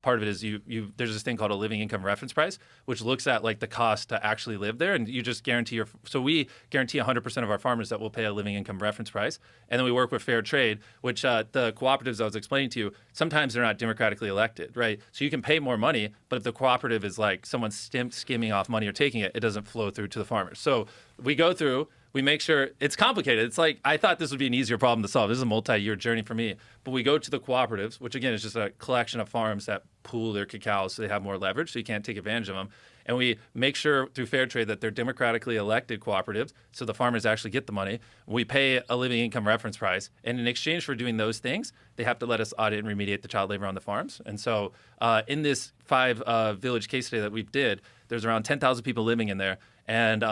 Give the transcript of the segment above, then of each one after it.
part of it is there's this thing called a living income reference price, which looks at like the cost to actually live there, and you just guarantee so we guarantee 100% of our farmers that will pay a living income reference price, and then we work with fair trade, which the cooperatives I was explaining to you, sometimes they're not democratically elected, right? So you can pay more money, but if the cooperative is like someone skimming off money or taking it, it doesn't flow through to the farmers. So we go through. We make sure it's complicated. It's like I thought this would be an easier problem to solve. This is a multi-year journey for me. But we go to the cooperatives, which again is just a collection of farms that pool their cacao so they have more leverage, so you can't take advantage of them. And we make sure through fair trade that they're democratically elected cooperatives, so the farmers actually get the money. We pay a living income reference price, and in exchange for doing those things, they have to let us audit and remediate the child labor on the farms. And so in this 5-village case study that we did, there's around 10,000 people living in there, and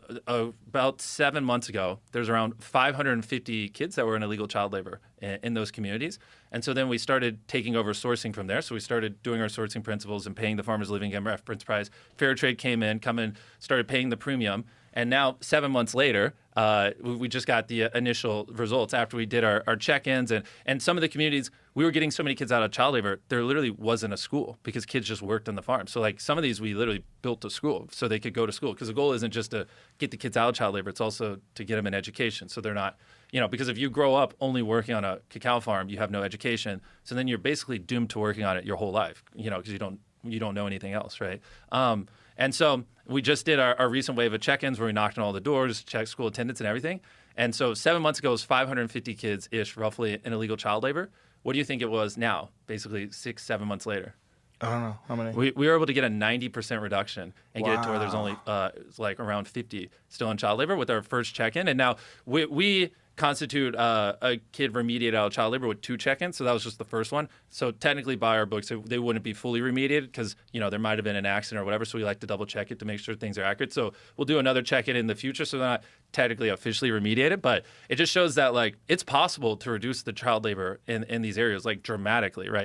about 7 months ago, there's around 550 kids that were in illegal child labor in those communities. And so then we started taking over sourcing from there. So we started doing our sourcing principles and paying the farmers living income reference price. Fair trade came in, started paying the premium. And now 7 months later, we just got the initial results after we did our check-ins. And some of the communities, we were getting so many kids out of child labor, there literally wasn't a school because kids just worked on the farm. So like some of these, we literally built a school so they could go to school, because the goal isn't just to get the kids out of child labor, it's also to get them an education. So they're not, because if you grow up only working on a cacao farm, you have no education. So then you're basically doomed to working on it your whole life, because you don't know anything else, right? And so we just did our recent wave of check-ins where we knocked on all the doors, checked school attendance and everything. And so 7 months ago, it was 550 kids-ish, roughly, in illegal child labor. What do you think it was now, basically 6-7 months later? I don't know. How many? We were able to get a 90% reduction and get it to where there's only like around 50 still in child labor with our first check-in. And now we constitute a kid remediated out of child labor with 2 check-ins. So that was just the first one. So technically by our books, they wouldn't be fully remediated because, there might have been an accident or whatever. So we like to double check it to make sure things are accurate. So we'll do another check-in in the future. So they're not technically officially remediated, but it just shows that like it's possible to reduce the child labor in these areas like dramatically, right?